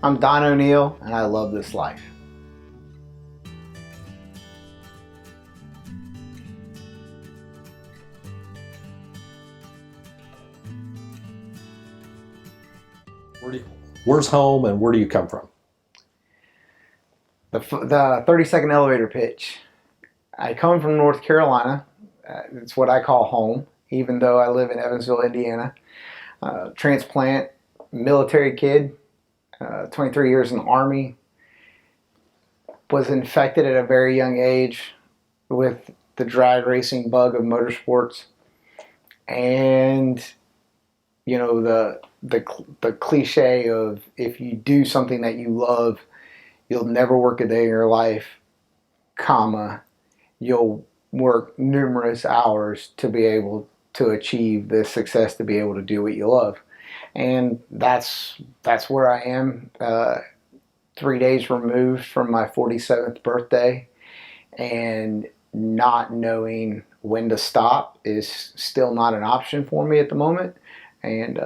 I'm Don O'Neill, and I love this life. Where's home and where do you come from? The 30-second elevator pitch. I come from North Carolina. It's what I call home, even though I live in Evansville, Indiana. Transplant, military kid, 23 years in the Army. Was infected at a very young age with the drag racing bug of motorsports. And, you know, the cliche of if you do something that you love, you'll never work a day in your life, comma, you'll work numerous hours to be able to achieve the success to be able to do what you love. And that's where I am, 3 days removed from my 47th birthday, and not knowing when to stop is still not an option for me at the moment. And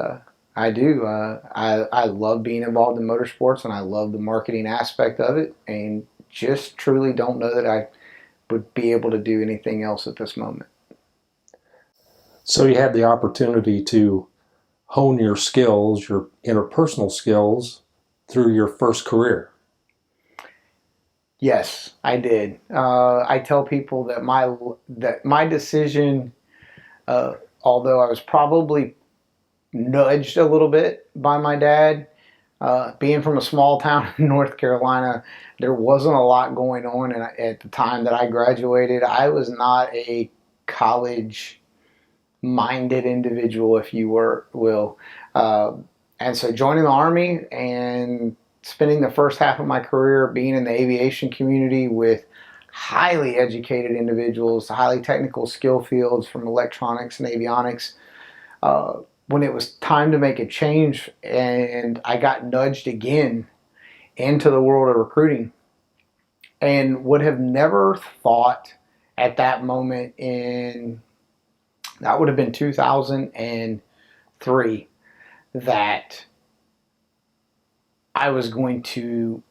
I do. I love being involved in motorsports, and I love the marketing aspect of it, and just truly don't know that I would be able to do anything else at this moment. So you had the opportunity to hone your skills, your interpersonal skills, through your first career. Yes, I did. I tell people that my decision, although I was probably nudged a little bit by my dad, being from a small town in North Carolina, there wasn't a lot going on, and at the time that I graduated, I was not a college-minded individual, if you will. And so joining the Army and spending the first half of my career being in the aviation community with highly educated individuals, highly technical skill fields from electronics and avionics, when it was time to make a change and I got nudged again into the world of recruiting, and would have never thought at that moment, that would have been 2003, that I was going to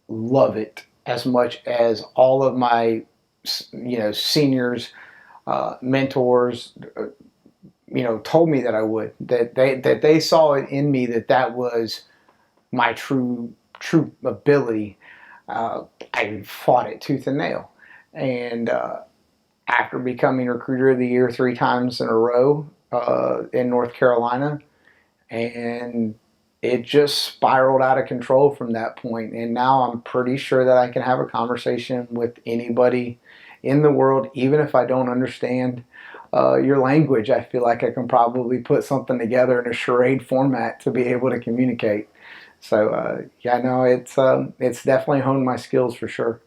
love it as much as all of my, seniors, mentors, told me that I would. That they saw it in me, that was my true ability. I fought it tooth and nail, and after becoming Recruiter of the Year 3 times in a row in North Carolina, and it just spiraled out of control from that point. And now I'm pretty sure that I can have a conversation with anybody in the world, even if I don't understand your language. I feel like I can probably put something together in a charade format to be able to communicate. So it's definitely honed my skills for sure.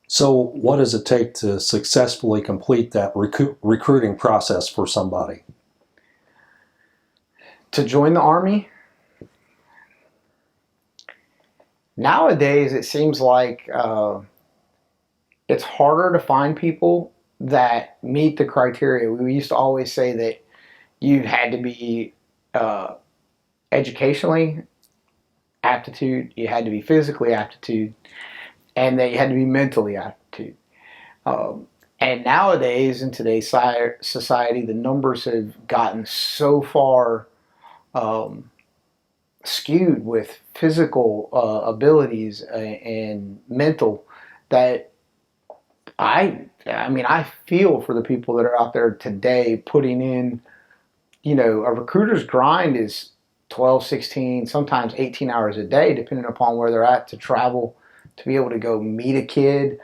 So what does it take to successfully complete that recruiting process for somebody? To join the Army? Nowadays, it seems like it's harder to find people that meet the criteria. We used to always say that you had to be educationally aptitude, you had to be physically aptitude, and that you had to be mentally aptitude. And nowadays, in today's society, the numbers have gotten so far skewed with physical abilities and mental, that I feel for the people that are out there today putting in, a recruiter's grind is 12, 16, sometimes 18 hours a day, depending upon where they're at, to travel, to be able to go meet a kid,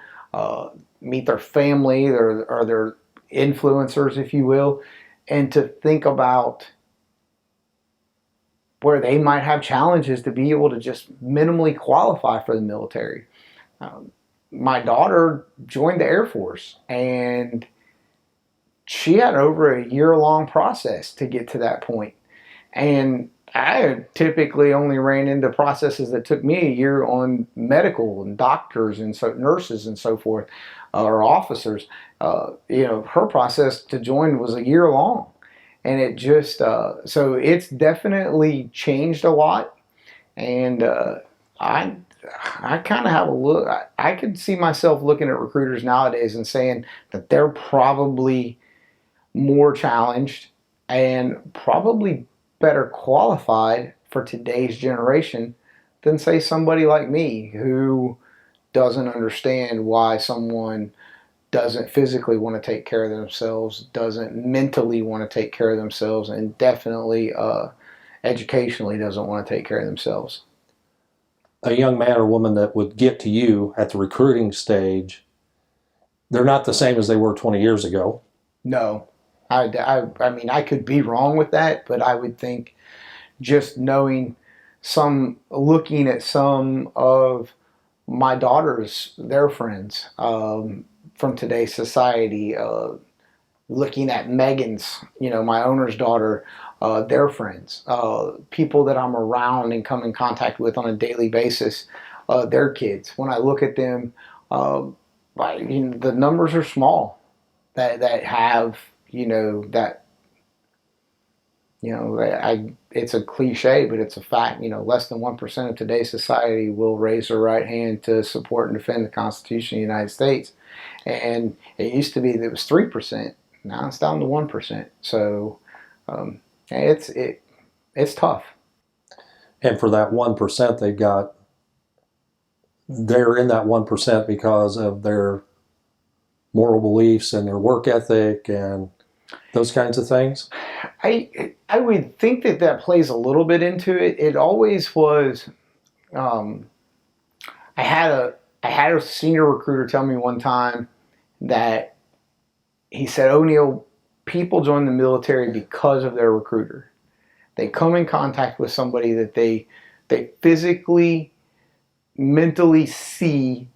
meet their family, or their influencers, if you will, and to think about where they might have challenges to be able to just minimally qualify for the military. My daughter joined the Air Force, and she had over a year-long process to get to that point. And I typically only ran into processes that took me a year on medical and doctors and nurses and so forth, or officers. Her process to join was a year long. And it just, so it's definitely changed a lot. And I I kind of have a look. I could see myself looking at recruiters nowadays and saying that they're probably more challenged and probably better qualified for today's generation than, say, somebody like me who doesn't understand why someone doesn't physically want to take care of themselves, doesn't mentally want to take care of themselves, and definitely educationally doesn't want to take care of themselves. A young man or woman that would get to you at the recruiting stage, they're not the same as they were 20 years ago. No, I mean, I could be wrong with that, but I would think just knowing looking at some of my daughters, their friends from today's society, looking at Megan's, my owner's daughter, their friends, people that I'm around and come in contact with on a daily basis, their kids. When I look at them, the numbers are small that have, that, it's a cliche, but it's a fact. Less than 1% of today's society will raise their right hand to support and defend the Constitution of the United States. And it used to be that it was 3%. Now it's down to 1%. So it's tough. And for that 1%, they're in that 1% because of their moral beliefs and their work ethic and those kinds of things. I would think that plays a little bit into it. It always was. I had a senior recruiter tell me one time that he said, "O'Neill, people join the military because of their recruiter. They come in contact with somebody that they physically, mentally see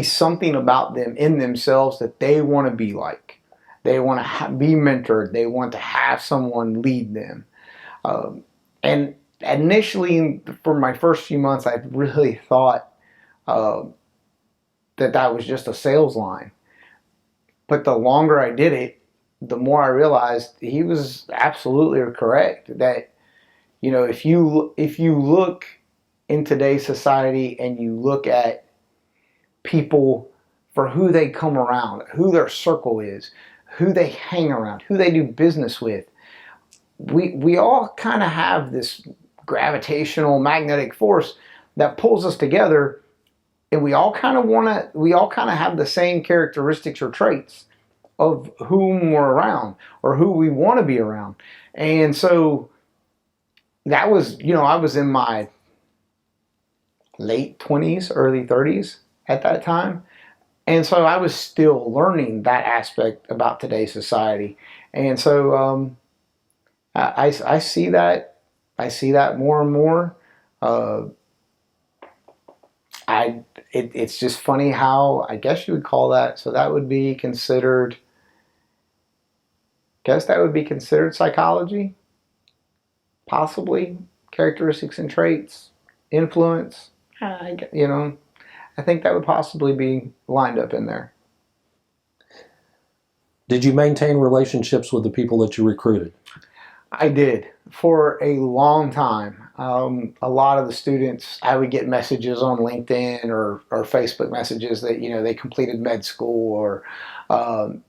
something about them in themselves that they want to be like. They want to be mentored. They want to have someone lead them." And initially, for my first few months, I really thought that was just a sales line. But the longer I did it, the more I realized he was absolutely correct. That if you look in today's society and you look at people for who they come around, who their circle is, who they hang around, who they do business with, we all kind of have this gravitational magnetic force that pulls us together, and we all kind of have the same characteristics or traits of whom we're around or who we want to be around. And so that was, I was in my late 20s, early 30s at that time. And so I was still learning that aspect about today's society. And so I see that. I see that more and more. It's just funny how, I guess you would call that, so that would be considered, psychology, possibly, characteristics and traits, influence, I think that would possibly be lined up in there. Did you maintain relationships with the people that you recruited? I did for a long time. A lot of the students, I would get messages on LinkedIn or Facebook messages that, they completed med school or,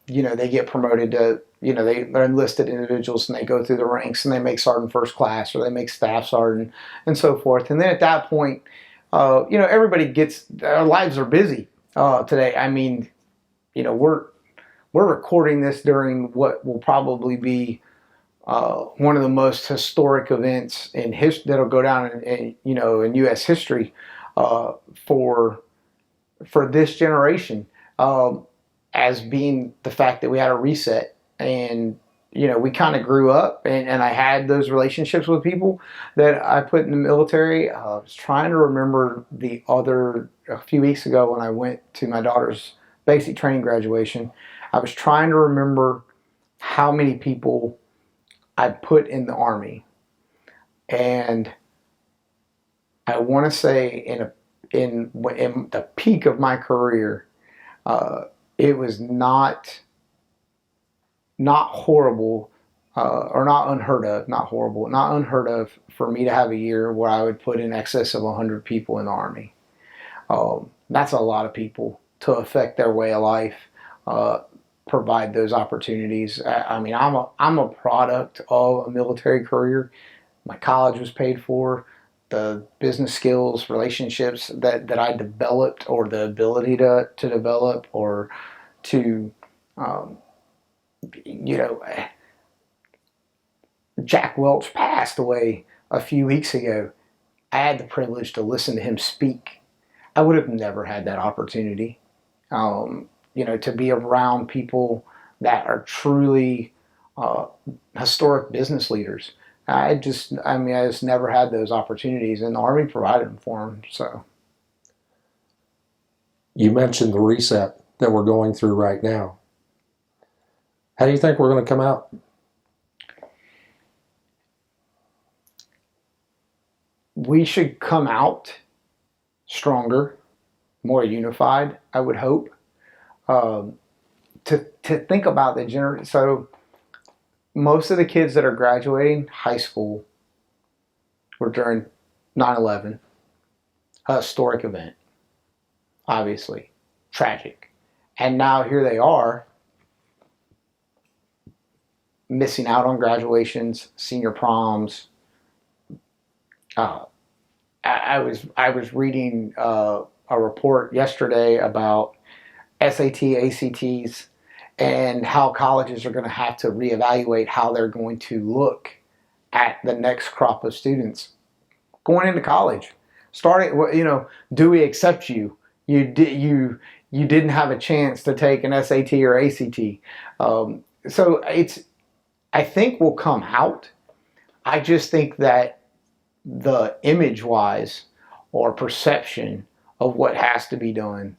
they get promoted to, they're enlisted individuals and they go through the ranks and they make sergeant first class or they make staff sergeant and so forth. And then at that point, everybody our lives are busy today. I mean, we're recording this during what will probably be one of the most historic events in that'll go down in U.S. history for this generation, as being the fact that we had a reset and we kind of grew up and I had those relationships with people that I put in the military. I was trying to remember a few weeks ago when I went to my daughter's basic training graduation, I was trying to remember how many people I put in the Army, and I want to say in the peak of my career, it was not horrible, or not unheard of, not horrible, not unheard of for me to have a year where I would put in excess of 100 people in the Army. That's a lot of people to affect their way of life, provide those opportunities. I mean, I'm a product of a military career. My college was paid for. The business skills, relationships that I developed, or the ability to develop, or to, um, you know, Jack Welch passed away a few weeks ago. I had the privilege to listen to him speak. I would have never had that opportunity, to be around people that are truly uh, historic business leaders. I just never had those opportunities, and the Army provided them for them. So, You mentioned the reset that we're going through right now. How do you think we're going to come out? we should come out stronger, more unified, I would hope. Um, to think about so most of the kids that are graduating high school were during 9/11, a historic event, obviously, tragic. And now here they are, missing out on graduations, senior proms. Uh, I was reading a report yesterday about SAT, ACTs, and how colleges are going to have to reevaluate how they're going to look at the next crop of students going into college. Starting, do we accept you? You didn't have a chance to take an SAT or ACT. So I think we'll come out. I just think that the image wise, or perception of what has to be done,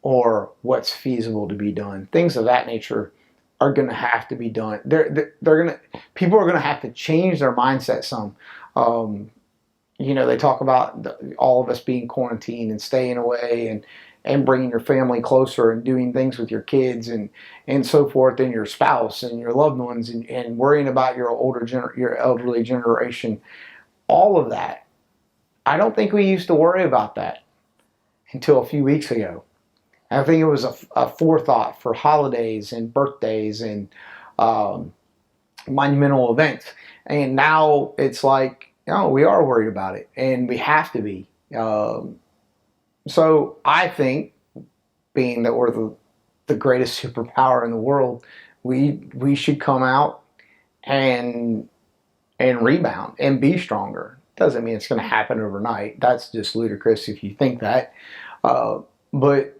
or what's feasible to be done, things of that nature are going to have to be done. People are going to have to change their mindset some. They talk about all of us being quarantined and staying away, and bringing your family closer, and doing things with your kids, and so forth, and your spouse and your loved ones, and worrying about your your elderly generation. All of that. I don't think we used to worry about that until a few weeks ago. I think it was a forethought for holidays and birthdays and um, monumental events. And now it's like, we are worried about it, and we have to be. So I think, being that we're the greatest superpower in the world, we should come out and rebound and be stronger. Doesn't mean it's going to happen overnight. That's just ludicrous if you think that. But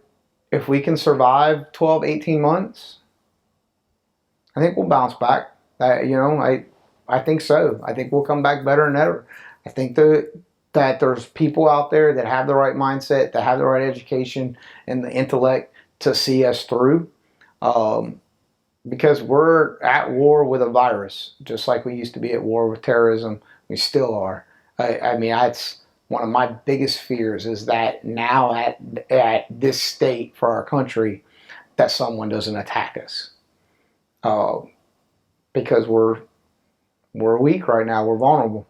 if we can survive 12, 18 months, I think we'll bounce back. I think so. I think we'll come back better than ever. I think that there's people out there that have the right mindset, that have the right education and the intellect to see us through. Because we're at war with a virus, just like we used to be at war with terrorism. We still are. I mean, that's one of my biggest fears, is that now at this state for our country, that someone doesn't attack us. Because we're weak right now. We're vulnerable.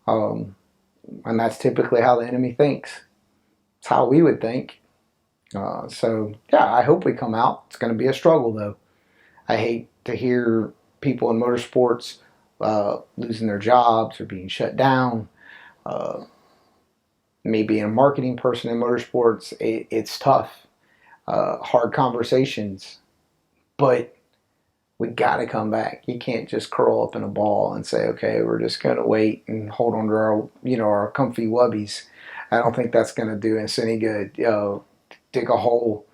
And that's typically how the enemy thinks. It's how we would think. I hope we come out. It's going to be a struggle, though. I hate to hear people in motorsports losing their jobs or being shut down. Me being a marketing person in motorsports, it's tough. Hard conversations. But we got to come back. You can't just curl up in a ball and say, okay, we're just going to wait and hold on to our comfy wubbies. I don't think that's going to do us any good. Dig a hole,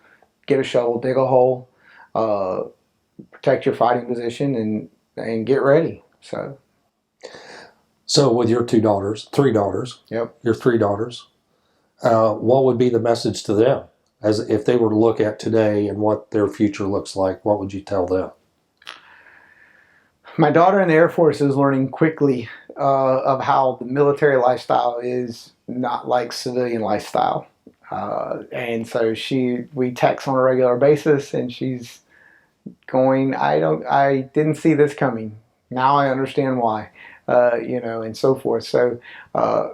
get a shovel, dig a hole, protect your fighting position, and get ready. So with your three daughters, Yep. your three daughters, what would be the message to them? As if they were to look at today and what their future looks like, what would you tell them? My daughter in the Air Force is learning quickly of how the military lifestyle is not like civilian lifestyle. And so we text on a regular basis, and she's going, I didn't see this coming. Now I understand why, and so forth. So uh,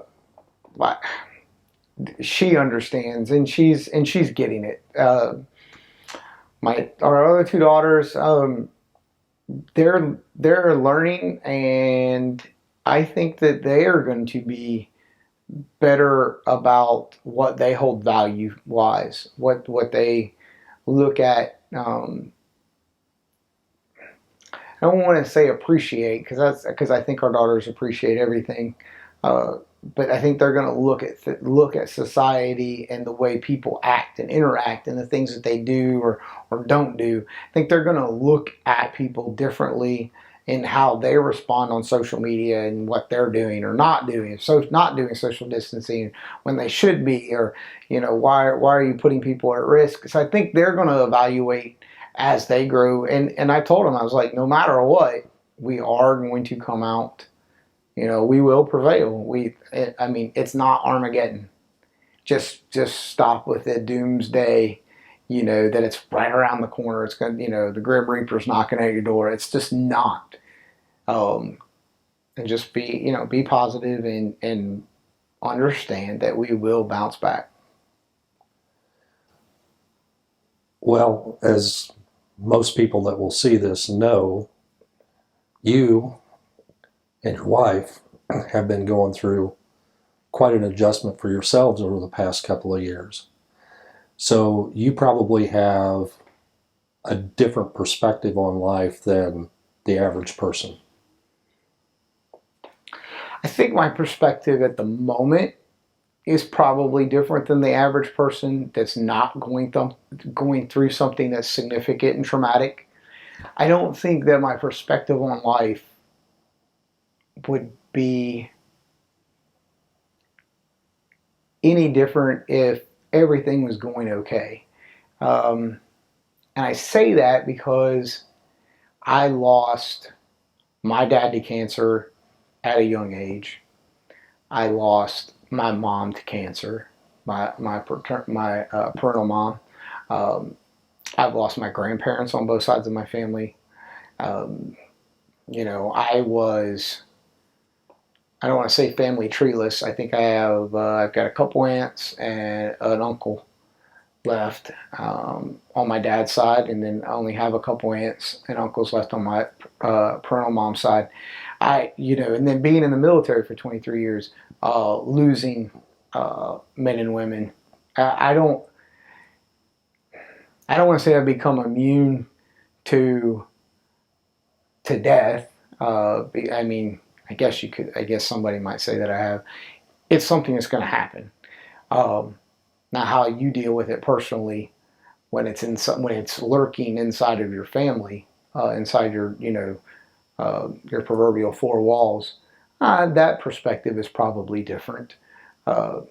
she understands, and she's getting it. My our other two daughters, they're learning, and I think that they are going to be better about what they hold value wise, what they look at. I don't want to say appreciate because I think our daughters appreciate everything, uh, but I think they're going to look at society and the way people act and interact and the things that they do or don't do. I think they're going to look at people differently in how they respond on social media and what they're doing or not doing. So not doing social distancing when they should be, or why are you putting people at risk? So I think they're going to evaluate as they grow. And I told them, I was like, no matter what, we are going to come out. We will prevail. I mean, it's not Armageddon. Just stop with the doomsday. That it's right around the corner. It's going. The Grim Reaper's knocking at your door. It's just not. And just be positive and understand that we will bounce back. Well, as most people that will see this know, you and your wife have been going through quite an adjustment for yourselves over the past couple of years. So you probably have a different perspective on life than the average person. I think my perspective at the moment is probably different than the average person that's not going through something that's significant and traumatic. I don't think that my perspective on life would be any different if everything was going okay. And I say that because I lost my dad to cancer at a young age. I lost my mom to cancer, my parental mom. I've lost my grandparents on both sides of my family. Um, I don't want to say family treeless. I think I've got a couple aunts and an uncle left on my dad's side, and then I only have a couple aunts and uncles left on my parental mom's side. And then being in the military for 23 years, losing men and women. I don't want to say I've become immune to death. I mean, I guess you could. I guess somebody might say that I have. It's something that's going to happen. Now, how you deal with it personally when when it's lurking inside of your family, inside your proverbial four walls, that perspective is probably different. A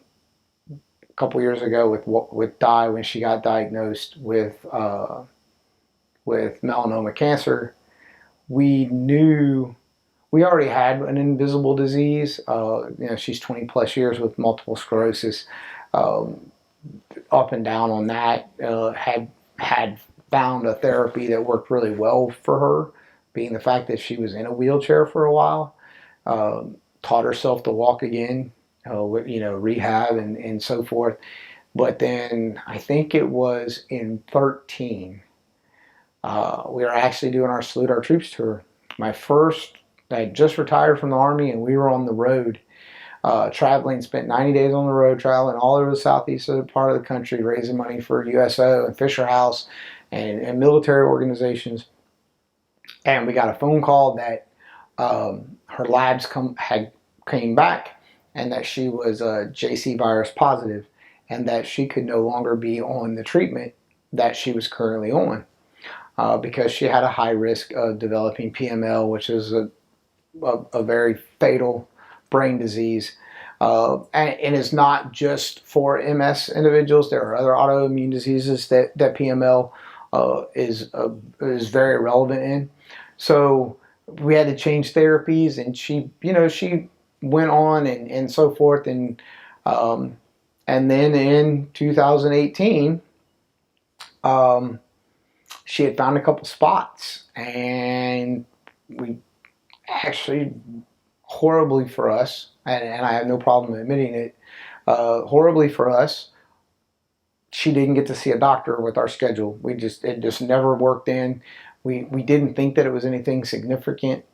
couple years ago, with Di, when she got diagnosed with melanoma cancer, we knew we already had an invisible disease. She's 20 plus years with multiple sclerosis. Up and down on that. Had found a therapy that worked really well for her, being the fact that she was in a wheelchair for a while. Taught herself to walk again, rehab and so forth. But then I think it was in 13, we were actually doing our Salute Our Troops tour. I had just retired from the Army, and we were on the road traveling, spent 90 days on the road traveling all over the southeast part of the country, raising money for USO and Fisher House and military organizations. And we got a phone call that her labs came back, and that she was JC virus positive, and that she could no longer be on the treatment that she was currently on because she had a high risk of developing PML, which is a very fatal brain disease. And it's not just for MS individuals. There are other autoimmune diseases that PML is very relevant in. So we had to change therapies, and she went on and so forth. And then in 2018, she had found a couple spots, and we actually horribly for us, and I have no problem admitting it, horribly for us, she didn't get to see a doctor with our schedule. It just never worked in. We didn't think that it was anything significant.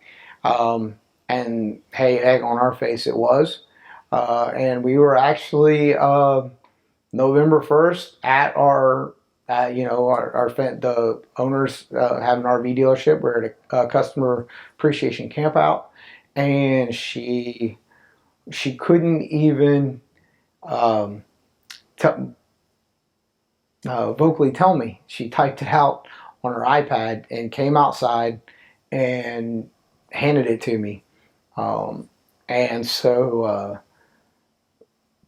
And hey, egg on our face, it was. And we were actually November 1st at our, the owners have an RV dealership. We're at a customer appreciation camp out, and she couldn't even um, t- vocally tell me. She typed it out on her iPad and came outside and handed it to me. Um, and so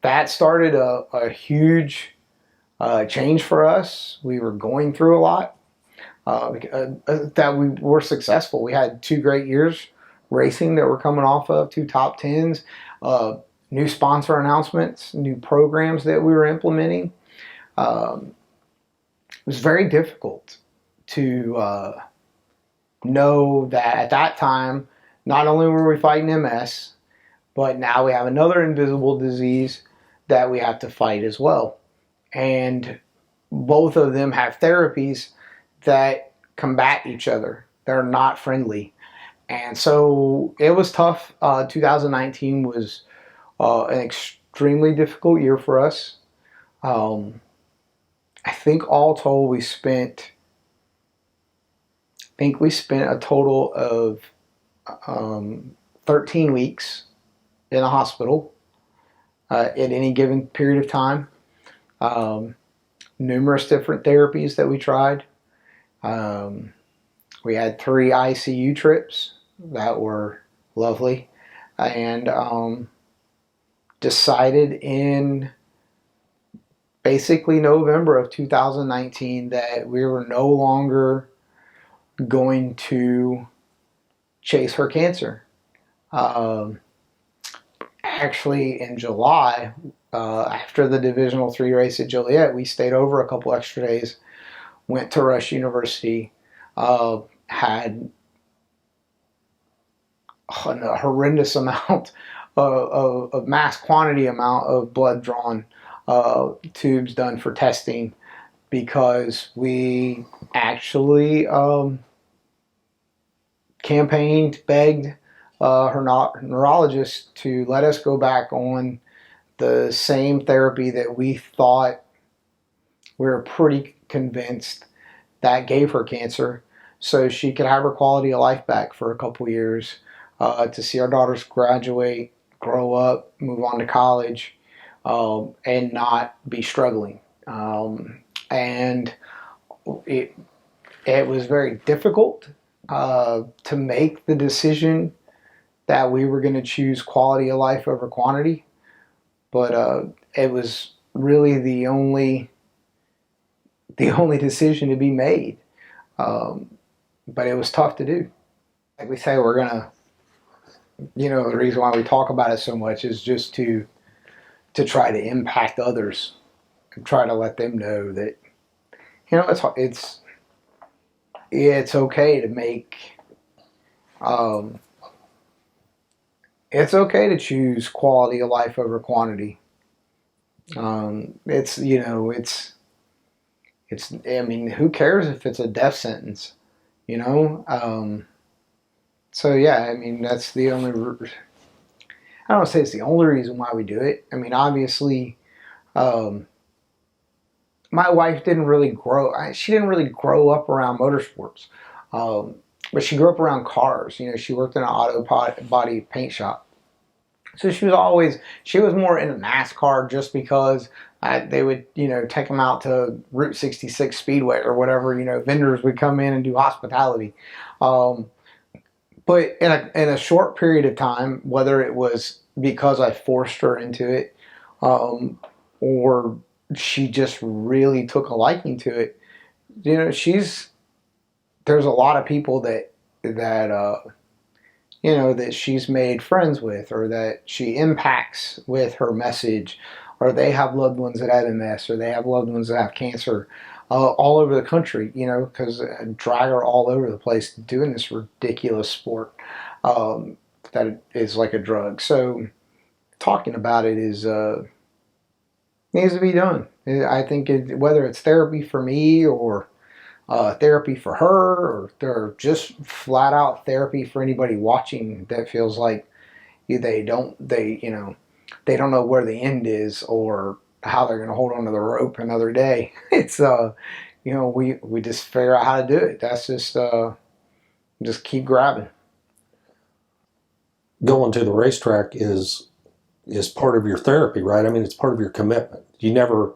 that started a huge change for us. We were going through a lot. That we were successful. We had 2 great years racing that were coming off of 2 top 10s, new sponsor announcements, new programs that we were implementing. It was very difficult to know that at that time, not only were we fighting MS, but now we have another invisible disease that we have to fight as well. And both of them have therapies that combat each other. They're not friendly. And so it was tough. 2019 was an extremely difficult year for us. I think all told, we spent a total of 13 weeks in a hospital at any given period of time. Numerous different therapies that we tried. We had 3 ICU trips that were lovely, and decided in basically November of 2019 that we were no longer going to chase her cancer. Actually, in July, after the Divisional 3 race at Joliet, we stayed over a couple extra days, went to Rush University, had a horrendous amount of mass quantity amount of blood drawn, tubes done for testing, because we actually campaigned, begged her neurologist to let us go back on the same therapy that we thought, we were pretty convinced, that gave her cancer, so she could have her quality of life back for a couple years, to see our daughters graduate, grow up, move on to college, and not be struggling. And it was very difficult to make the decision that we were going to choose quality of life over quantity, but it was really the only decision to be made. But it was tough to do. Like we say, we're gonna, the reason why we talk about it so much is just to try to impact others and try to let them know that, it's okay to make, it's okay to choose quality of life over quantity. I mean, who cares if it's a death sentence, you know? So yeah, I mean, that's the only, I don't want to say it's the only reason why we do it. I mean, obviously, my wife she didn't really grow up around motorsports. But she grew up around cars. She worked in an auto body paint shop. So she was more into NASCAR, just because they would, take them out to Route 66 Speedway or whatever. Vendors would come in and do hospitality. But in a short period of time, whether it was because I forced her into it, or she just really took a liking to it, there's a lot of people that she's made friends with, or that she impacts with her message, or they have loved ones that have MS, or they have loved ones that have cancer, all over the country, because I drag her all over the place doing this ridiculous sport. that is like a drug. So talking about it is needs to be done. I think whether it's therapy for me or therapy for her, or just flat out therapy for anybody watching that feels like they don't know where the end is or how they're going to hold onto the rope another day. It's we just figure out how to do it. That's just keep grabbing. Going to the racetrack is part of your therapy, right? I mean, it's part of your commitment. You never.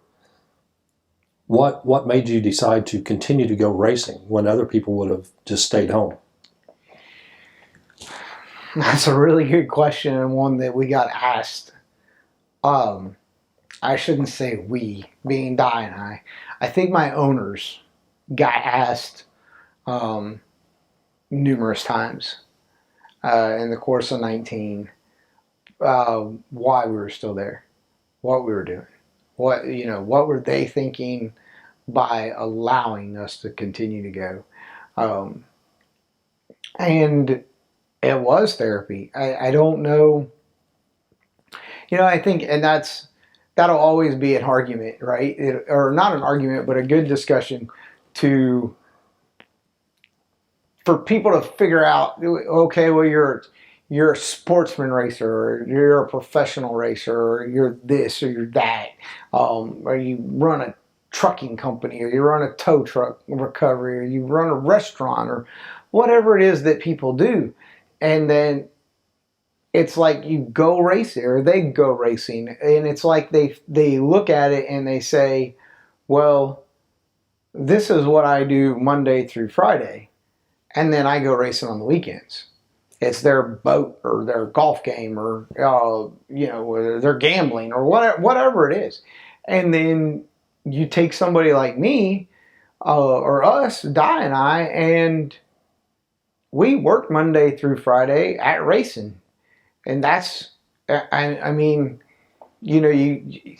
What made you decide to continue to go racing when other people would have just stayed home? That's a really good question, and one that we got asked. I shouldn't say we, being Di and I. I think my owners got asked numerous times in the course of 19 why we were still there, what we were doing, what were they thinking by allowing us to continue to go. And it was therapy. I don't know. I think, and that'll always be an argument, right? Or not an argument, but a good discussion for people to figure out, okay, well, you're a sportsman racer, or you're a professional racer, or you're this, or you're that, or you run a trucking company, or you run a tow truck recovery, or you run a restaurant, or whatever it is that people do. And then it's like you go racing, or they go racing, and it's like they look at it and they say, well, this is what I do Monday through Friday, and then I go racing on the weekends. It's their boat or their golf game, or they're gambling, or whatever it is. And then you take somebody like me or us, Di and I, and we work Monday through Friday at racing. And that's, I mean, you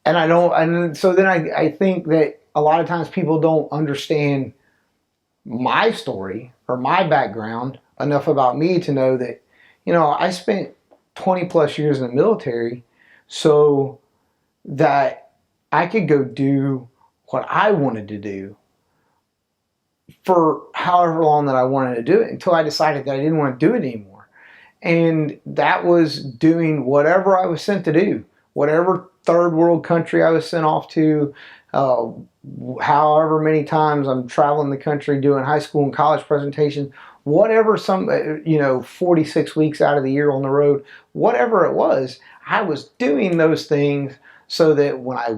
and I don't, and so then I think that a lot of times people don't understand my story or my background enough about me to know that, I spent 20 plus years in the military so that I could go do what I wanted to do for however long that I wanted to do it, until I decided that I didn't want to do it anymore. And that was doing whatever I was sent to do, whatever third world country I was sent off to, however many times I'm traveling the country doing high school and college presentations, whatever, 46 weeks out of the year on the road, whatever it was, I was doing those things so that when I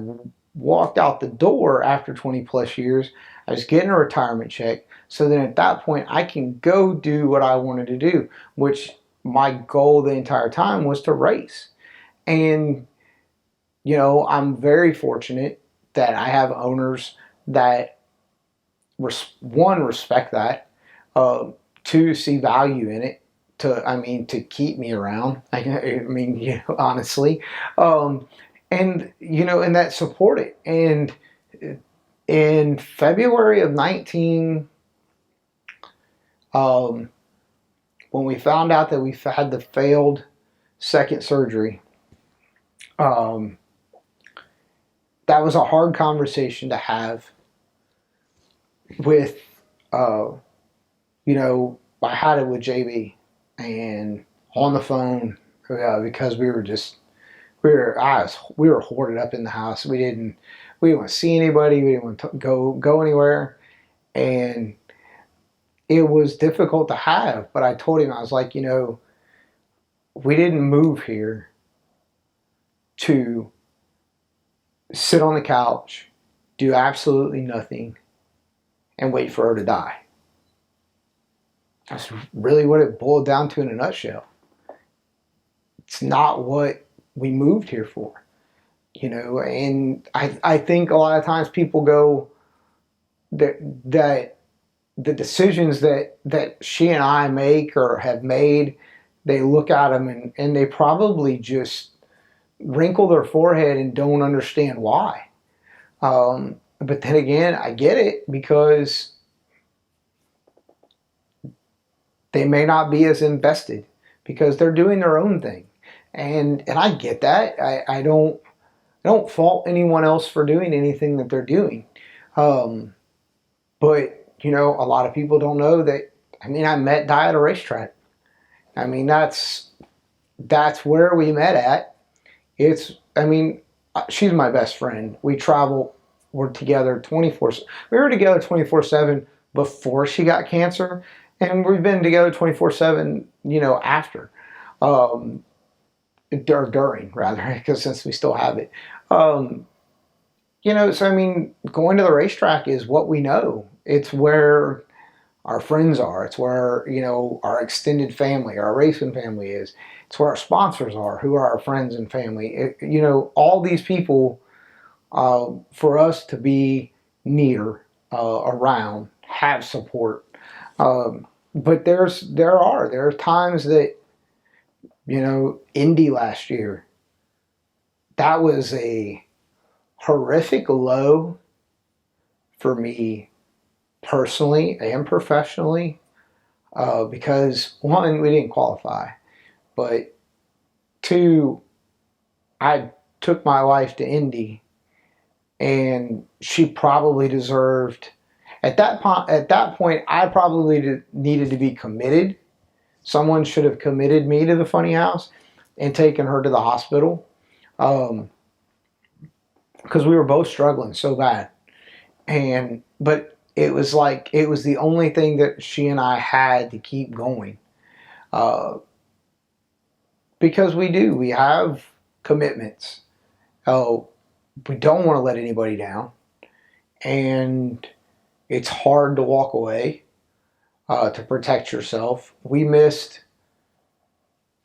walked out the door after 20 plus years, I was getting a retirement check. So then at that point, I can go do what I wanted to do, which my goal the entire time was to race. And, I'm very fortunate that I have owners that, one, respect that, two, see value in it, to keep me around. Honestly, and that support it. And in February of 19, when we found out that we had the failed second surgery, that was a hard conversation to have with, I had it with JB and on the phone, because we were hoarded up in the house. We didn't want to see anybody. We didn't want to go anywhere. And it was difficult to have, but I told him, I was like, we didn't move here to sit on the couch, do absolutely nothing, and wait for her to die. That's really what it boiled down to in a nutshell. It's not what we moved here for, and I think a lot of times people go that the decisions that she and I make or have made, they look at them and they probably just wrinkle their forehead and don't understand why. But then again, I get it, because they may not be as invested because they're doing their own thing. And I get that. I don't fault anyone else for doing anything that they're doing. But, you know, a lot of people don't know that. I mean, I met Di at a racetrack. I mean, that's where we met at. I mean, she's my best friend. We travel, we're together 24. We were together 24/7 before she got cancer, and we've been together 24/7, you know, after. Or during, rather, because since we still have it. You know, so I mean, going to the racetrack is what we know. It's where our friends are. It's where, you know, our extended family, our racing family is. It's where our sponsors are, who are our friends and family. You know, all these people, for us to be near, around, have support. But there are times that, you know, Indy last year, that was a horrific low for me personally and professionally, because one, we didn't qualify, but two, I took my wife to Indy, and she probably deserved. At that point, I probably needed to be committed. Someone should have committed me to the funny house and taken her to the hospital, because we were both struggling so bad. But it was like, it was the only thing that she and I had to keep going, because we have commitments. Oh, we don't want to let anybody down, and it's hard to walk away, to protect yourself.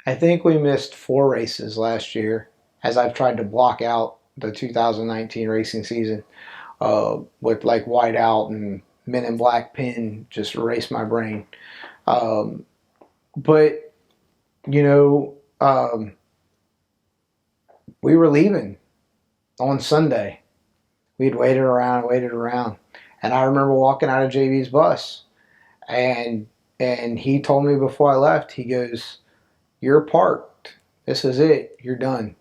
I think we missed 4 races last year, as I've tried to block out the 2019 racing season, with like whiteout and Men in Black pin, just erase my brain. But, you know, we were leaving on Sunday. We'd waited around. And I remember walking out of JV's bus, and he told me before I left, he goes, "You're parked. This is it. You're done.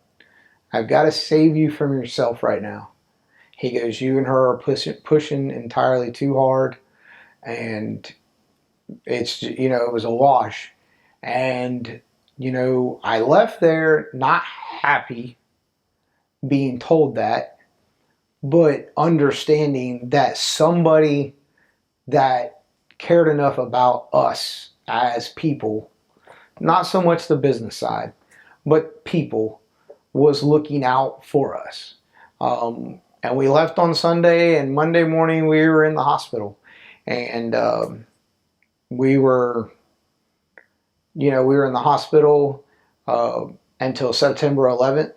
I've got to save you from yourself right now." He goes, "You and her are pushing entirely too hard, and it's, you know, it was a wash." And, you know, I left there not happy being told that, but understanding that somebody that cared enough about us as people, not so much the business side, but people, was looking out for us. And we left on Sunday, and Monday morning we were in the hospital. And we were in the hospital until September 11th.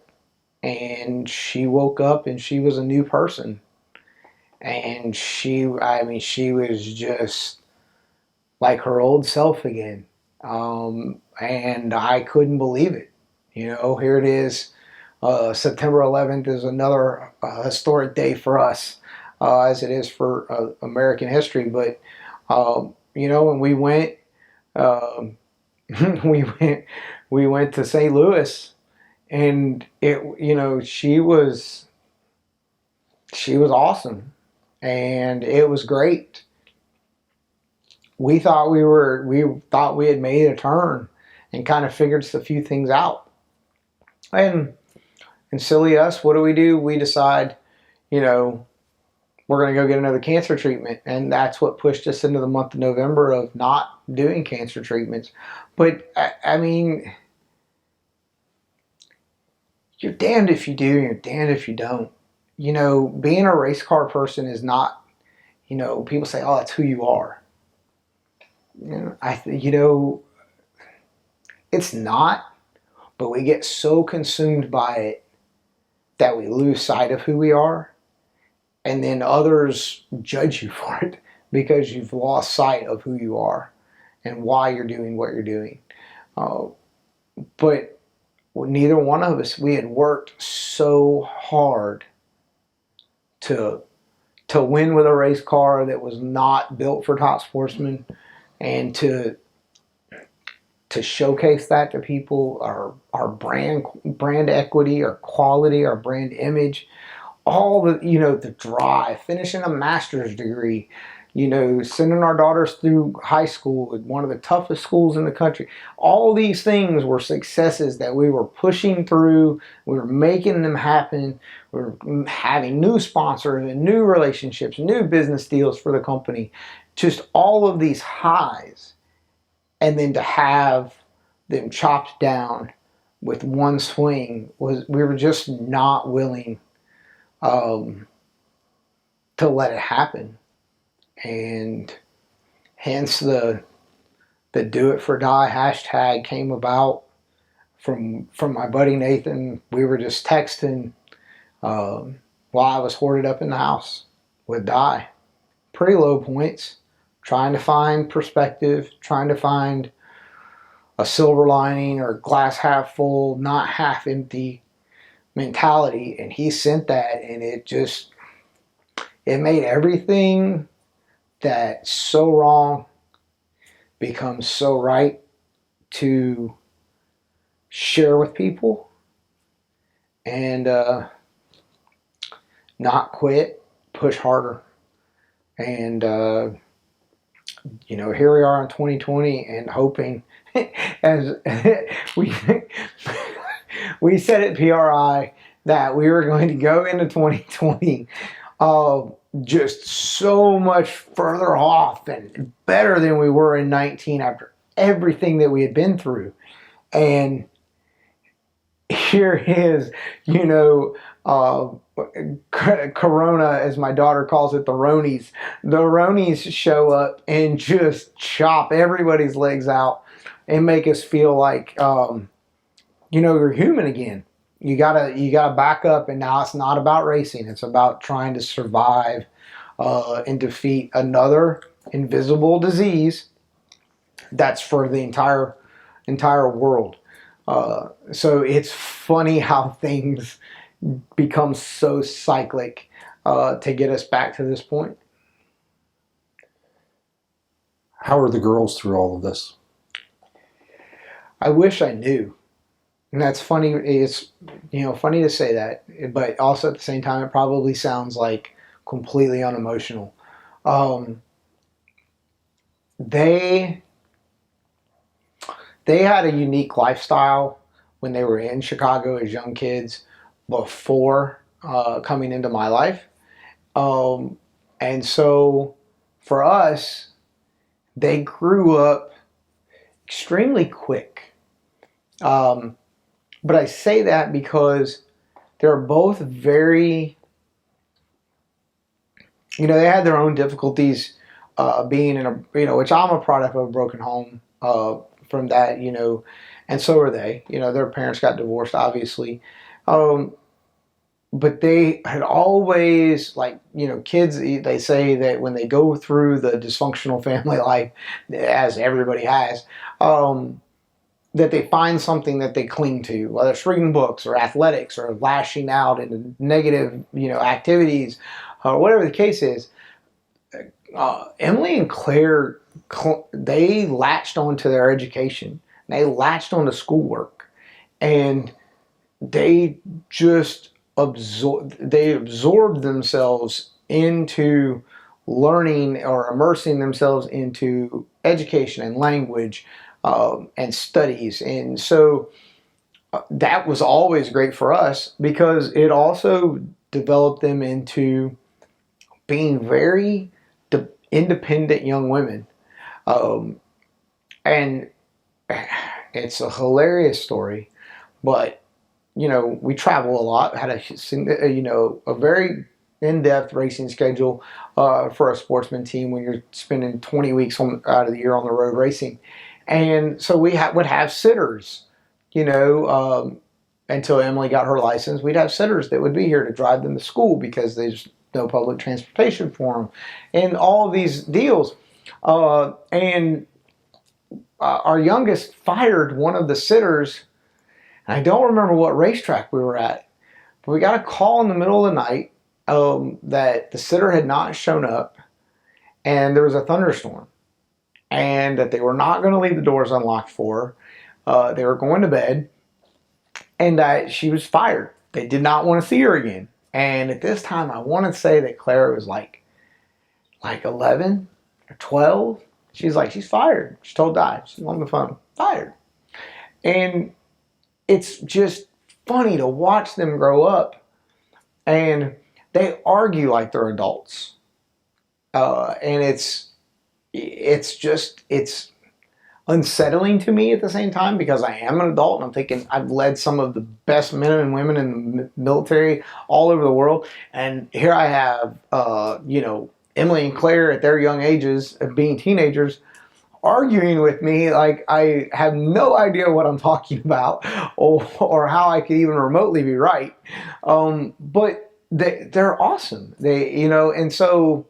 And she woke up and she was a new person. And she was just like her old self again. And I couldn't believe it. You know, here it is. September 11th is another historic day for us, as it is for American history. But, you know, when we went, we went to St. Louis, and you know, she was awesome, and it was great. We thought we had made a turn and kind of figured a few things out. And silly us, what do? We decide, you know, we're going to go get another cancer treatment. And that's what pushed us into the month of November of not doing cancer treatments. But, I mean, you're damned if you do, and you're damned if you don't. You know, being a race car person is not, you know, people say, "Oh, that's who you are." You know, it's not, but we get so consumed by it that we lose sight of who we are, and then others judge you for it because you've lost sight of who you are and why you're doing what you're doing. But neither one of us, we had worked so hard to win with a race car that was not built for Top Sportsman, and to to showcase that to people, our brand equity, our quality, our brand image, all the, the drive, finishing a master's degree, sending our daughters through high school at one of the toughest schools in the country. All these things were successes that we were pushing through. We were making them happen. We were having new sponsors and new relationships, new business deals for the company. Just all of these highs. And then to have them chopped down with one swing, we were just not willing to let it happen. And hence the do it for die hashtag came about from my buddy Nathan. We were just texting while I was hoarded up in the house with die. Pretty low points, trying to find perspective, trying to find a silver lining or glass half full, not half empty mentality. And he sent that, and it made everything that's so wrong becomes so right to share with people and not quit, push harder. And here we are in 2020 and hoping, as we said at PRI that we were going to go into 2020 just so much further off and better than we were in 19 after everything that we had been through. And here is, Corona, as my daughter calls it, the Ronies. The Ronies show up and just chop everybody's legs out and make us feel like, you're human again. You gotta back up, and now it's not about racing. It's about trying to survive and defeat another invisible disease that's for the entire world. So it's funny how things become so cyclic to get us back to this point. How are the girls through all of this? I wish I knew. And that's funny. It's funny to say that, but also at the same time, it probably sounds like completely unemotional. They had a unique lifestyle when they were in Chicago as young kids before coming into my life, and so for us, they grew up extremely quick. But I say that because they're both very, they had their own difficulties being in a, which I'm a product of a broken home from that, and so are they. Their parents got divorced, obviously. But they had always, kids, they say that when they go through the dysfunctional family life, as everybody has, that they find something that they cling to, whether it's reading books or athletics or lashing out into negative, activities, or whatever the case is. Emily and Claire, they latched onto their education. They latched onto schoolwork, and they just absorbed themselves into learning or immersing themselves into education and language and studies. And so that was always great for us because it also developed them into being very independent young women. And it's a hilarious story, but we travel a lot, had a very in-depth racing schedule for a sportsman team when you're spending 20 weeks out of the year on the road racing. And so we would have sitters, until Emily got her license. We'd have sitters that would be here to drive them to school because there's no public transportation for them, and all of these deals. And our youngest fired one of the sitters. I don't remember what racetrack we were at, but we got a call in the middle of the night that the sitter had not shown up, and there was a thunderstorm, and that they were not going to leave the doors unlocked for her, They were going to bed, and she was fired. They did not want to see her again. And at this time, I want to say that Clara was like 11 or 12. She's like, she's fired. She told Di, she's on the phone, fired. And it's just funny to watch them grow up, and they argue like they're adults. And it's unsettling to me at the same time, because I am an adult and I'm thinking I've led some of the best men and women in the military all over the world, and here I have Emily and Claire at their young ages of being teenagers arguing with me like I have no idea what I'm talking about, or how I could even remotely be right. But they're awesome. And so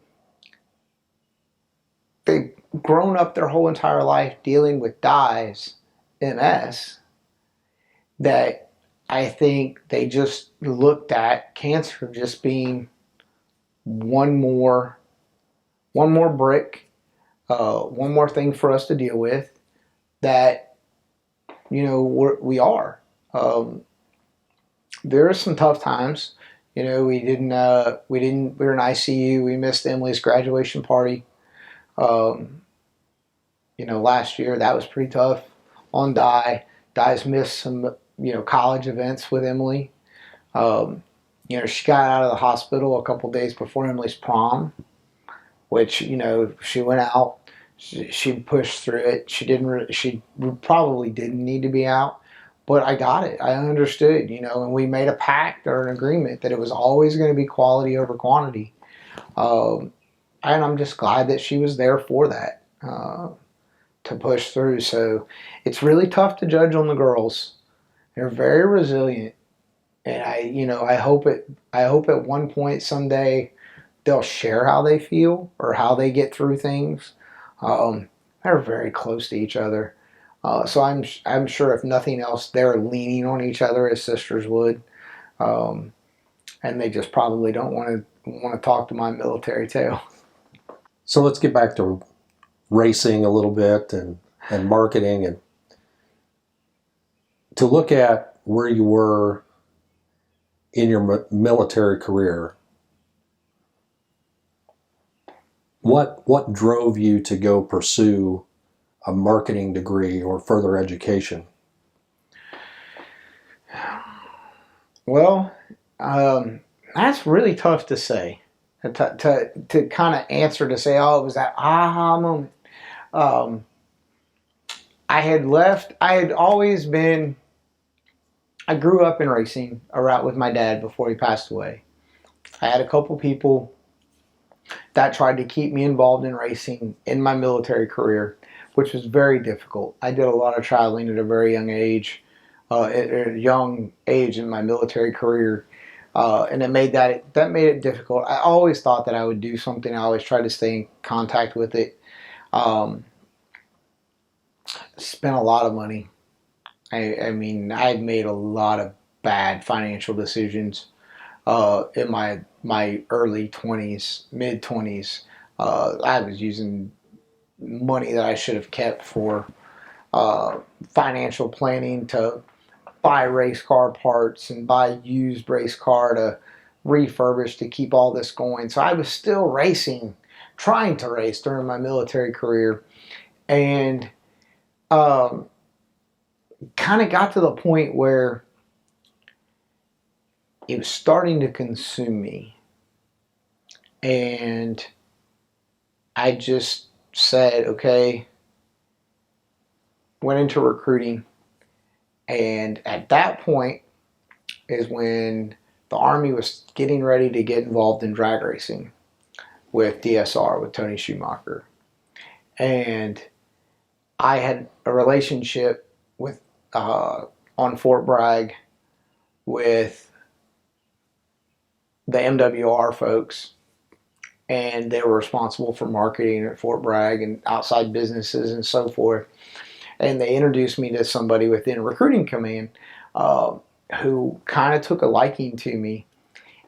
they've grown up their whole entire life dealing with Di's MS, that I think they just looked at cancer just being one more brick, one more thing for us to deal with. That we are. There are some tough times. We were in ICU. We missed Emily's graduation party. Last year that was pretty tough on Di. Di's missed some college events with Emily. She got out of the hospital a couple days before Emily's prom, which she went out. She pushed through it. She probably didn't need to be out, but I got it. I understood, and we made a pact or an agreement that it was always going to be quality over quantity. And I'm just glad that she was there for that, to push through. So it's really tough to judge on the girls. They're very resilient, and I hope at one point someday they'll share how they feel or how they get through things. They're very close to each other, so I'm sure if nothing else, they're leaning on each other as sisters would, and they just probably don't want to talk to my military tale. So let's get back to racing a little bit and marketing, and to look at where you were in your military career. What drove you to go pursue a marketing degree or further education? Well, that's really tough to say. To kind of answer, to say, oh, it was that aha moment. I had always been. I grew up in racing around with my dad before he passed away. I had a couple people that tried to keep me involved in racing in my military career, which was very difficult. I did a lot of traveling at a very young age, in my military career, and it made that made it difficult. I always thought that I would do something. I always tried to stay in contact with it. Spent a lot of money. I mean, I'd made a lot of bad financial decisions in my early 20s, mid 20s. I was using money that I should have kept for financial planning to buy race car parts and buy used race car to refurbish to keep all this going. So I was still racing, trying to race during my military career, and kind of got to the point where it was starting to consume me. And I just said, okay, went into recruiting. And at that point is when the Army was getting ready to get involved in drag racing with DSR, with Tony Schumacher. And I had a relationship with on Fort Bragg with the MWR folks, and they were responsible for marketing at Fort Bragg and outside businesses and so forth. And they introduced me to somebody within recruiting command who kind of took a liking to me.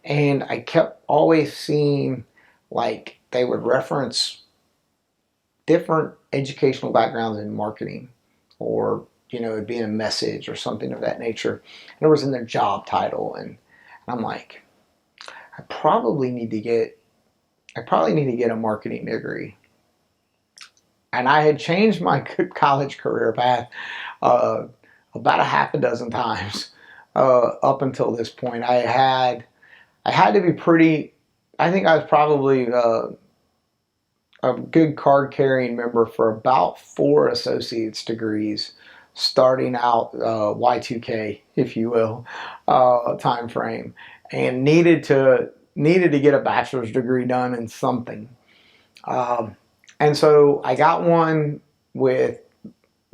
And I kept always seeing, like, they would reference different educational backgrounds in marketing or it'd be in a message or something of that nature. And it was in their job title. And I'm like, I probably need to get a marketing degree. And I had changed my college career path about a half a dozen times up until this point. I had to be pretty. I think I was probably a good card carrying member for about 4 associate's degrees, starting out Y2K, if you will, time frame, and needed to get a bachelor's degree done in something. And so I got one with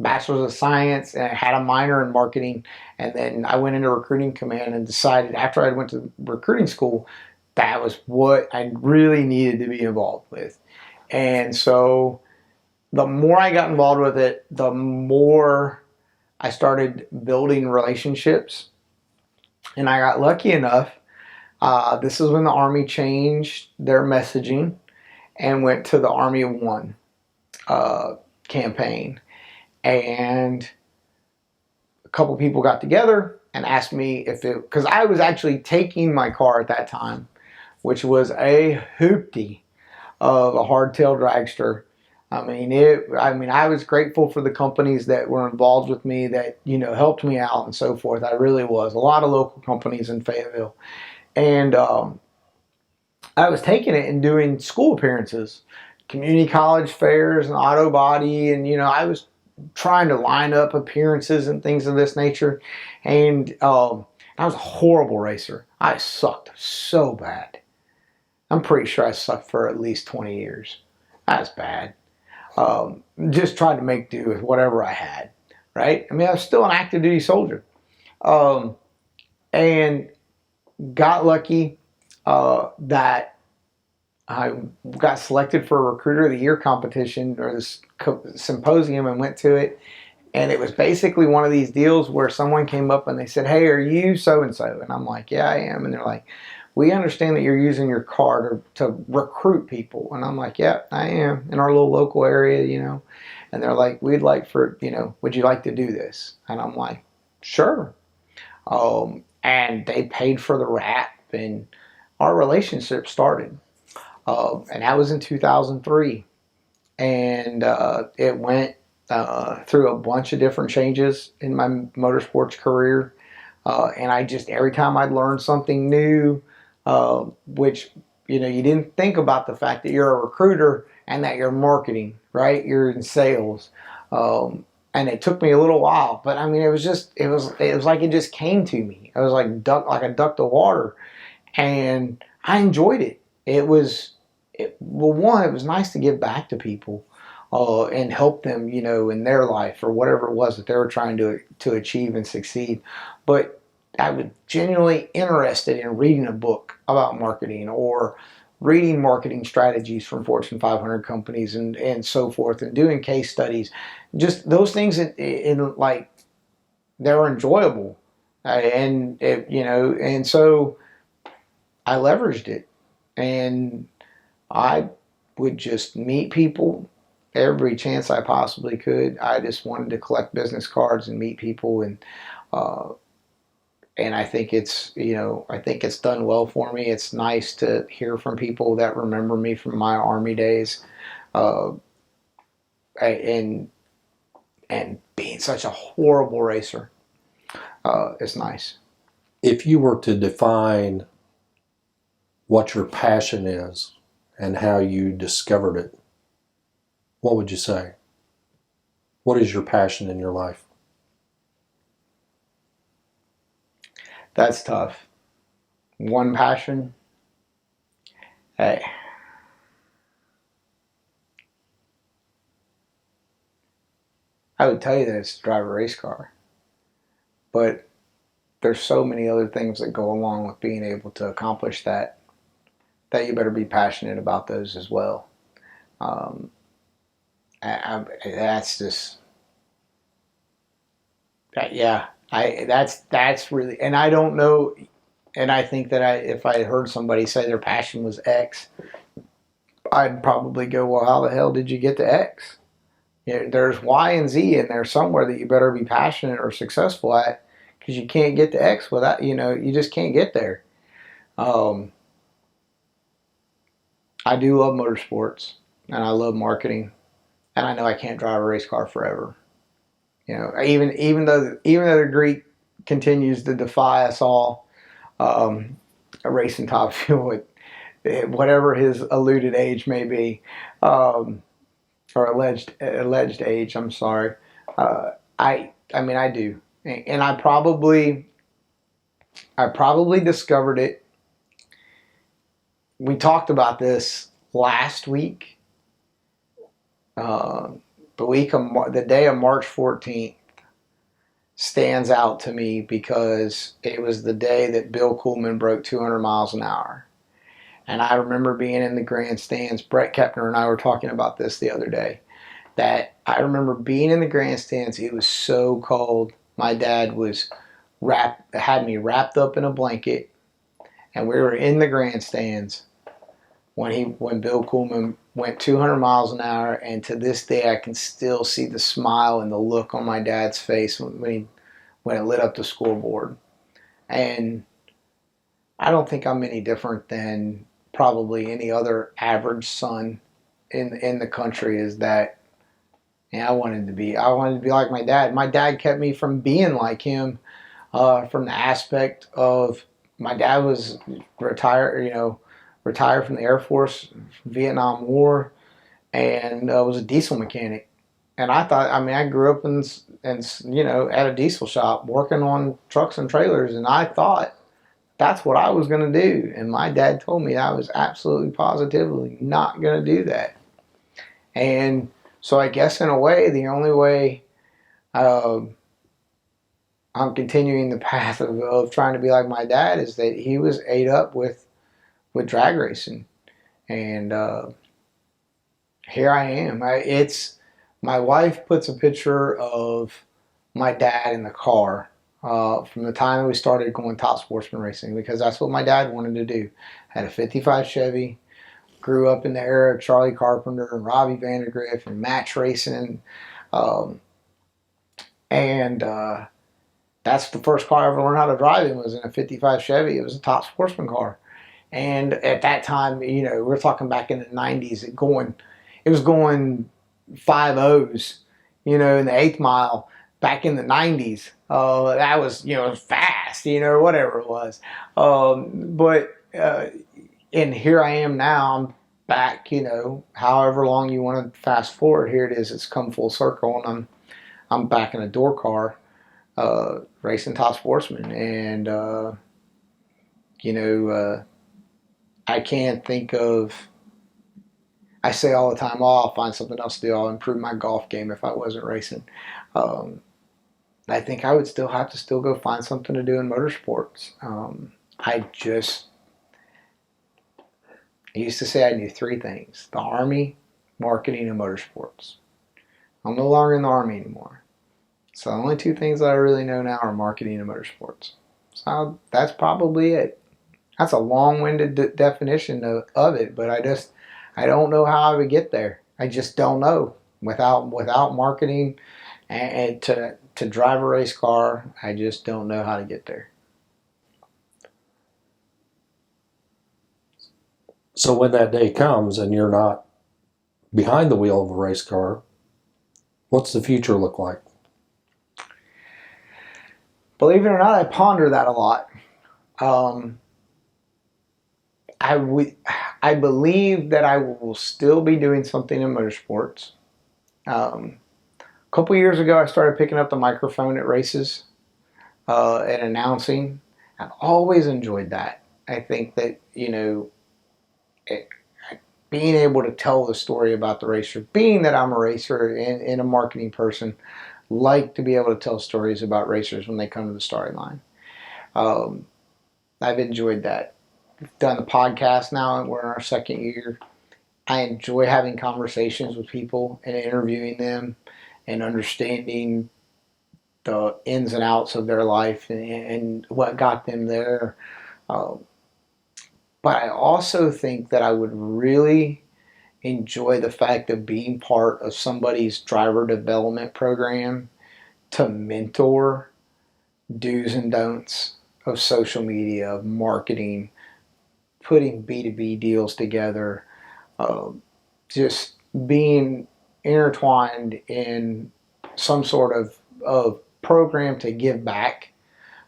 bachelor's of science, and I had a minor in marketing. And then I went into recruiting command and decided after I went to recruiting school, that was what I really needed to be involved with. And so the more I got involved with it, the more I started building relationships. And I got lucky enough. This is when the Army changed their messaging and went to the Army of One campaign. And a couple people got together and asked me because I was actually taking my car at that time, which was a hoopty of a hardtail dragster. I was grateful for the companies that were involved with me that, helped me out and so forth. I really was. A lot of local companies in Fayetteville. And I was taking it and doing school appearances, community college fairs and auto body. And, I was trying to line up appearances and things of this nature. And I was a horrible racer. I sucked so bad. I'm pretty sure I sucked for at least 20 years. That's bad. Just tried to make do with whatever I had, right? I was still an active duty soldier. And got lucky that I got selected for a Recruiter of the Year competition or this symposium and went to it. And it was basically one of these deals where someone came up and they said, "Hey, are you so-and-so?" And I'm like, "Yeah, I am." And they're like, "We understand that you're using your car to recruit people." And I'm like, "Yeah, I am, in our little local area, And they're like, "We'd like would you like to do this?" And I'm like, "Sure." And they paid for the wrap, and our relationship started. And that was in 2003. And it went through a bunch of different changes in my motorsports career. And every time I'd learn something new, which, you didn't think about the fact that you're a recruiter and that you're marketing, right? You're in sales. And it took me a little while, but it was like it just came to me. I was like a duck to water, and I enjoyed it. It was nice to give back to people, and help them, in their life or whatever it was that they were trying to achieve and succeed. But I was genuinely interested in reading a book about marketing or reading marketing strategies from Fortune 500 companies and so forth, and doing case studies. Just those things they were enjoyable. And so I leveraged it, and I would just meet people every chance I possibly could. I just wanted to collect business cards and meet people, and I think it's done well for me. It's nice to hear from people that remember me from my Army days, and being such a horrible racer. It's nice. If you were to define what your passion is and how you discovered it, what would you say? What is your passion in your life? That's tough. One passion. Hey. I would tell you that it's to drive a race car. But there's so many other things that go along with being able to accomplish that you better be passionate about those as well. That's just, that's really, and I don't know, and I think that if I heard somebody say their passion was X, I'd probably go, well, how the hell did you get to X? There's Y and Z in there somewhere that you better be passionate or successful at, because you can't get to X without, you just can't get there. Um, I do love motorsports, and I love marketing, and I know I can't drive a race car forever. Even though the Greek continues to defy us all, racing top fuel at whatever his alluded age may be, um, or alleged age. I'm sorry. I mean I do, and I probably discovered it. We talked about this last week. Uh, the day of March 14th stands out to me because it was the day that Bill Coolman broke 200 miles an hour. And I remember being in the grandstands. Brett Kepner and I were talking about this the other day. That I remember being in the grandstands. It was so cold. My dad had me wrapped up in a blanket, and we were in the grandstands when Bill Coolman went 200 miles an hour. And to this day, I can still see the smile and the look on my dad's face when it lit up the scoreboard. And I don't think I'm any different than probably any other average son in the country. Is that I wanted to be like my dad. My dad kept me from being like him, from the aspect of my dad was retired from the Air Force, Vietnam War, and was a diesel mechanic. And I grew up at a diesel shop working on trucks and trailers, and I thought that's what I was going to do. And my dad told me I was absolutely positively not going to do that. And so I guess in a way, the only way I'm continuing the path of trying to be like my dad is that he was ate up with drag racing. And here I am. My wife puts a picture of my dad in the car from the time we started going top sportsman racing, because that's what my dad wanted to do. Had a 55 Chevy, grew up in the era of Charlie Carpenter and Robbie Vandergriff and match racing. Um, and That's the first car I ever learned how to drive in, was in a 55 Chevy. It was a top sportsman car. And at that time, we're talking back in the 90s, it was going 5.0s, in the eighth mile back in the 90s. That was, fast, whatever it was. And here I am now. I'm back, however long you want to fast forward. Here it is. It's come full circle, and I'm back in a door car, racing top sportsman. And, I can't think of, I say all the time, I'll find something else to do. I'll improve my golf game if I wasn't racing. I think I would still have to go find something to do in motorsports. I used to say I knew three things: the Army, marketing, and motorsports. I'm no longer in the Army anymore. So the only two things that I really know now are marketing and motorsports. So that's probably it. That's a long-winded definition of it, but I don't know how I would get there. I just don't know. Without marketing and to drive a race car, I just don't know how to get there. So when that day comes and you're not behind the wheel of a race car, what's the future look like? Believe it or not, I ponder that a lot. I believe that I will still be doing something in motorsports. A couple years ago, I started picking up the microphone at races and announcing. I've always enjoyed that. I think that, being able to tell the story about the racer, being that I'm a racer and a marketing person, like to be able to tell stories about racers when they come to the starting line. I've enjoyed that. We've done the podcast now, and we're in our second year. I enjoy having conversations with people and interviewing them and understanding the ins and outs of their life and what got them there. But I also think that I would really enjoy the fact of being part of somebody's driver development program to mentor do's and don'ts of social media, of marketing, putting B2B deals together, just being intertwined in some sort of program to give back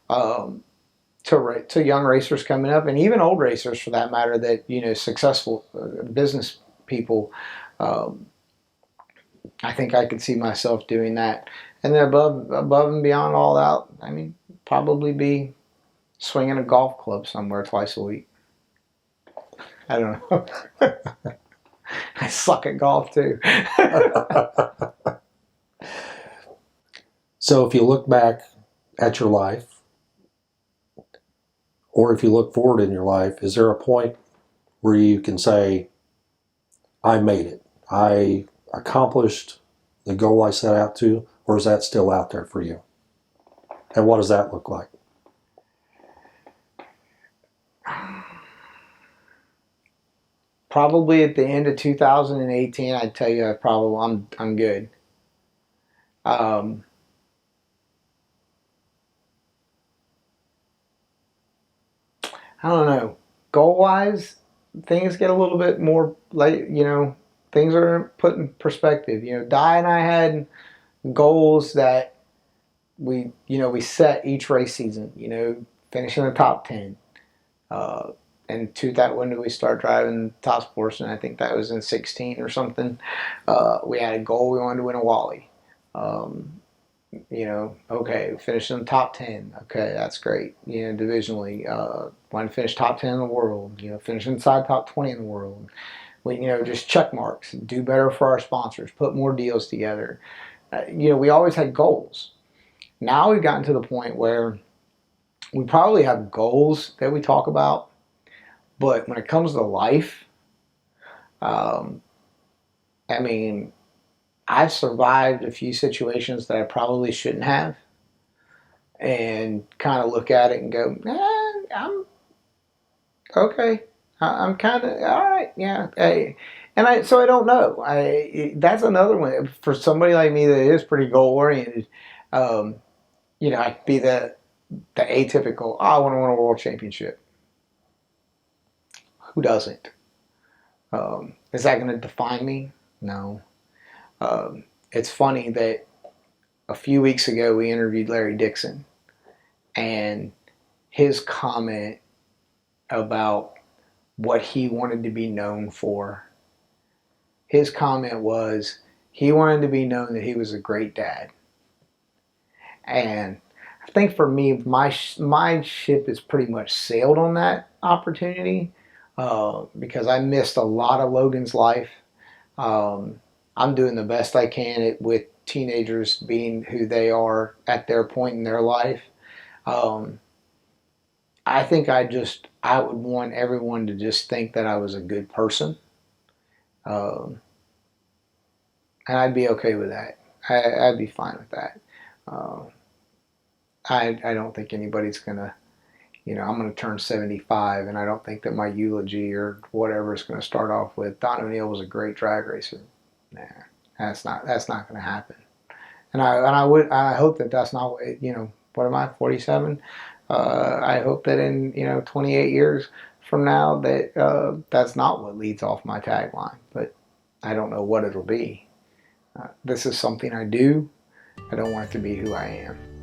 to young racers coming up, and even old racers for that matter, that, you know, successful business people. I think I could see myself doing that. And then above and beyond all that, I mean, probably be swinging a golf club somewhere twice a week. I don't know. I suck at golf too. So if you look back at your life, or if you look forward in your life, is there a point where you can say, I made it, I accomplished the goal I set out to, or is that still out there for you? And what does that look like? Probably at the end of 2018, I'd tell you I'm good. I don't know. Goal wise, things get a little bit more like, you know, things are put in perspective. You know, Di and I had goals that we set each race season. You know, finishing the top 10. And to that, when did we start driving Top Sportsman? I think that was in 16 or something. We had a goal. We wanted to win a Wally. You know, okay, finish in the top 10. Okay, that's great. You know, divisionally, want to finish top 10 in the world. You know, finish inside top 20 in the world. We, you know, just check marks. Do better for our sponsors. Put more deals together. You know, we always had goals. Now we've gotten to the point where we probably have goals that we talk about, but when it comes to life, I mean, I've survived a few situations that I probably shouldn't have, and kind of look at it and go, I'm okay. I'm kind of all right. Yeah. Hey. So I don't know. That's another one for somebody like me that is pretty goal oriented. You know, I could be the atypical. Oh, I want to win a world championship. Who doesn't? Is that going to define me? No. It's funny that a few weeks ago we interviewed Larry Dixon, and his comment about what he wanted to be known for, his comment was he wanted to be known that he was a great dad. And I think for me, my ship is pretty much sailed on that opportunity, because I missed a lot of Logan's life. I'm doing the best I can with teenagers being who they are at their point in their life. I think I would want everyone to just think that I was a good person. And I'd be okay with that. I'd be fine with that. I don't think anybody's going to, you know, I'm going to turn 75, and I don't think that my eulogy or whatever is going to start off with, Don O'Neill was a great drag racer. Nah, that's not going to happen. And I hope that that's not, you know, what am I, 47? I hope that in, you know, 28 years from now that that's not what leads off my tagline, but I don't know what it'll be. This is something I do. I don't want it to be who I am.